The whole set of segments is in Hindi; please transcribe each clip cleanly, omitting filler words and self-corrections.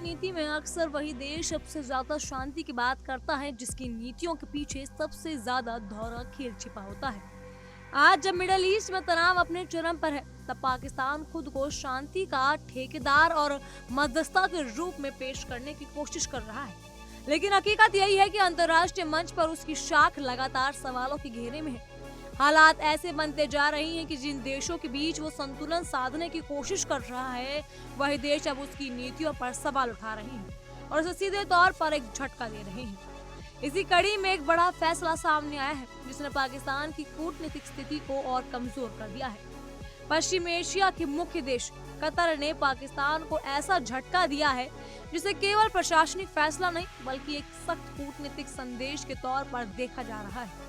कूटनीति में अक्सर वही देश सबसे ज्यादा शांति की बात करता है जिसकी नीतियों के पीछे सबसे ज्यादा दोहरा खेल छिपा होता है। आज जब मिडल ईस्ट में तनाव अपने चरम पर है, तब पाकिस्तान खुद को शांति का ठेकेदार और मध्यस्थता के रूप में पेश करने की कोशिश कर रहा है। लेकिन हकीकत यही है कि अंतर्राष्ट्रीय मंच पर उसकी शाख लगातार सवालों के घेरे में है। हालात ऐसे बनते जा रही हैं कि जिन देशों के बीच वो संतुलन साधने की कोशिश कर रहा है, वही देश अब उसकी नीतियों पर सवाल उठा रहे हैं और उसे सीधे तौर पर एक झटका दे रहे हैं। इसी कड़ी में एक बड़ा फैसला सामने आया है जिसने पाकिस्तान की कूटनीतिक स्थिति को और कमजोर कर दिया है। पश्चिम एशिया के मुख्य देश कतर ने पाकिस्तान को ऐसा झटका दिया है जिसे केवल प्रशासनिक फैसला नहीं बल्कि एक सख्त कूटनीतिक संदेश के तौर पर देखा जा रहा है।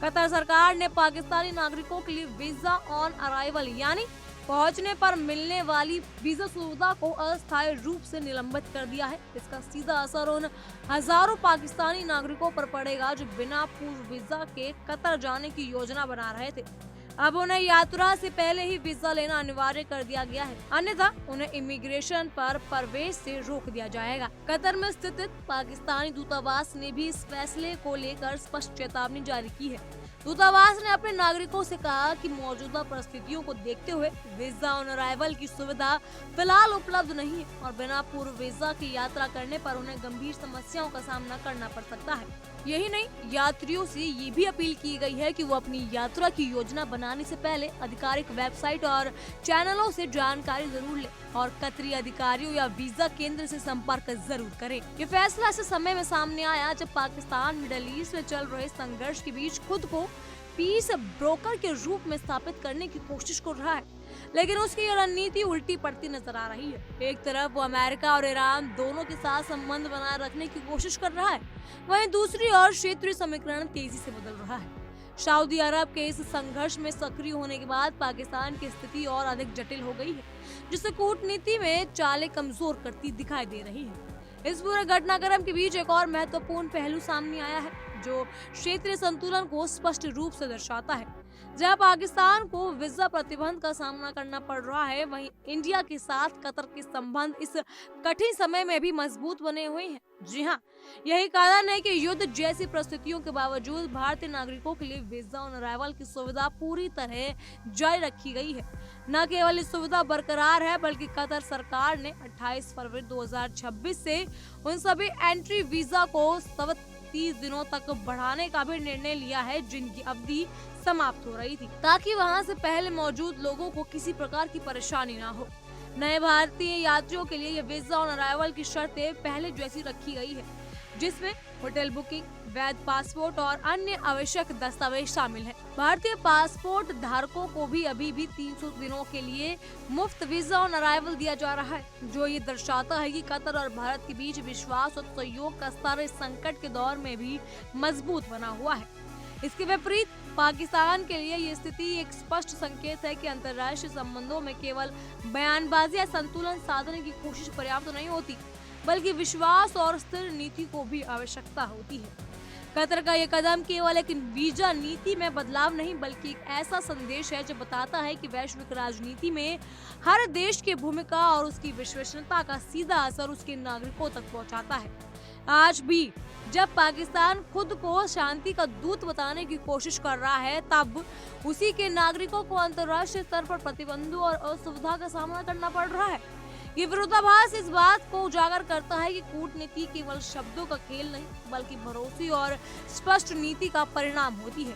कतर सरकार ने पाकिस्तानी नागरिकों के लिए वीजा ऑन अराइवल यानी पहुंचने पर मिलने वाली वीजा सुविधा को अस्थायी रूप से निलंबित कर दिया है। इसका सीधा असर उन हजारों पाकिस्तानी नागरिकों पर पड़ेगा जो बिना पूर्व वीजा के कतर जाने की योजना बना रहे थे। अब उन्हें यात्रा से पहले ही वीजा लेना अनिवार्य कर दिया गया है, अन्यथा उन्हें इमिग्रेशन पर प्रवेश से रोक दिया जाएगा। कतर में स्थित पाकिस्तानी दूतावास ने भी इस फैसले को लेकर स्पष्ट चेतावनी जारी की है। दूतावास ने अपने नागरिकों से कहा कि मौजूदा परिस्थितियों को देखते हुए वीजा ऑन अराइवल की सुविधा फिलहाल उपलब्ध नहीं है और बिना पूर्व वीजा की यात्रा करने पर उन्हें गंभीर समस्याओं का सामना करना पड़ सकता है। यही नहीं, यात्रियों से ये भी अपील की गई है कि वो अपनी यात्रा की योजना बनाने से पहले आधिकारिक वेबसाइट और चैनलों से जानकारी जरूर लें और कतरी अधिकारियों या वीजा केंद्र से संपर्क जरूर करें। ये फैसला ऐसे समय में सामने आया जब पाकिस्तान मिडल ईस्ट में चल रहे संघर्ष के बीच खुद को पीस ब्रोकर के रूप में स्थापित करने की कोशिश कर रहा है, लेकिन उसकी ये रणनीति उल्टी पड़ती नजर आ रही है। एक तरफ वो अमेरिका और ईरान दोनों के साथ संबंध बनाए रखने की कोशिश कर रहा है, वहीं दूसरी ओर क्षेत्रीय समीकरण तेजी से बदल रहा है। सऊदी अरब के इस संघर्ष में सक्रिय होने के बाद पाकिस्तान की स्थिति और अधिक जटिल हो गई है, जिससे कूटनीति में चालें कमजोर करती दिखाई दे रही है। इस पूरे घटनाक्रम के बीच एक और महत्वपूर्ण पहलू सामने आया है जो क्षेत्रीय संतुलन को स्पष्ट रूप से दर्शाता है। जहां पाकिस्तान को वीजा प्रतिबंध का सामना करना पड़ रहा है, वहीं इंडिया के साथ कतर के संबंध इस कठिन समय में भी मजबूत बने हुए हैं। जी हाँ, यही कारण है कि युद्ध जैसी परिस्थितियों के बावजूद भारतीय नागरिकों के लिए वीजा ऑन अराइवल की सुविधा पूरी तरह जारी रखी गई है। न केवल इस सुविधा बरकरार है बल्कि कतर सरकार ने 28 फरवरी 2026 से उन सभी एंट्री वीजा को 30 दिनों तक बढ़ाने का भी निर्णय लिया है जिनकी अवधि समाप्त हो रही थी, ताकि वहां से पहले मौजूद लोगों को किसी प्रकार की परेशानी ना हो। नए भारतीय यात्रियों के लिए ये वीजा ऑन अराइवल की शर्तें पहले जैसी रखी गई है, जिसमें होटल बुकिंग, वैध पासपोर्ट और अन्य आवश्यक दस्तावेज शामिल है। भारतीय पासपोर्ट धारकों को भी अभी भी 300 दिनों के लिए मुफ्त वीजा ऑन अराइवल दिया जा रहा है, जो ये दर्शाता है कि कतर और भारत के बीच विश्वास और सहयोग का स्तर इस संकट के दौर में भी मजबूत बना हुआ है। इसके विपरीत पाकिस्तान के लिए ये स्थिति एक स्पष्ट संकेत है कि अंतर्राष्ट्रीय संबंधों में केवल बयानबाजी या संतुलन साधने की कोशिश पर्याप्त नहीं होती, बल्कि विश्वास और स्थिर नीति को भी आवश्यकता होती है। कतर का ये कदम केवल एक वीजा नीति में बदलाव नहीं बल्कि एक ऐसा संदेश है जो बताता है कि वैश्विक राजनीति में हर देश की भूमिका और उसकी विश्वसनीयता का सीधा असर उसके नागरिकों तक पहुंचाता है। आज भी जब पाकिस्तान खुद को शांति का दूत बताने की कोशिश कर रहा है, तब उसी के नागरिकों को अंतर्राष्ट्रीय स्तर पर प्रतिबंधों और असुविधा का सामना करना पड़ रहा है। ये विरोधाभास इस बात को उजागर करता है कि कूटनीति केवल शब्दों का खेल नहीं बल्कि भरोसे और स्पष्ट नीति का परिणाम होती है।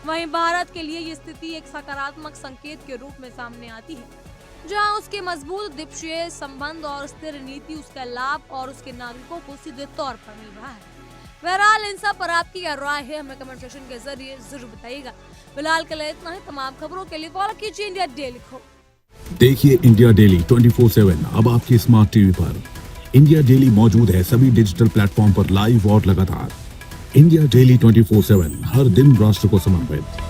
वहीं भारत के लिए ये स्थिति एक सकारात्मक संकेत के रूप में सामने आती है, जहां उसके मजबूत द्विपक्षीय संबंध और स्थिर नीति उसका लाभ और उसके नागरिकों को सीधे तौर पर मिल रहा है। बहरहाल इन सब पर आपकी क्या राय है, हमें कमेंट सेक्शन के जरिए जरूर बताइएगा। फिलहाल के लिए इतना ही। तमाम खबरों के लिए फॉलो कीजिए इंडिया डेली को। देखिए इंडिया डेली 24/7 अब आपके स्मार्ट टीवी पर। इंडिया डेली मौजूद है सभी डिजिटल प्लेटफॉर्म पर लाइव और लगातार। इंडिया डेली 24/7 हर दिन राष्ट्र को समर्पित।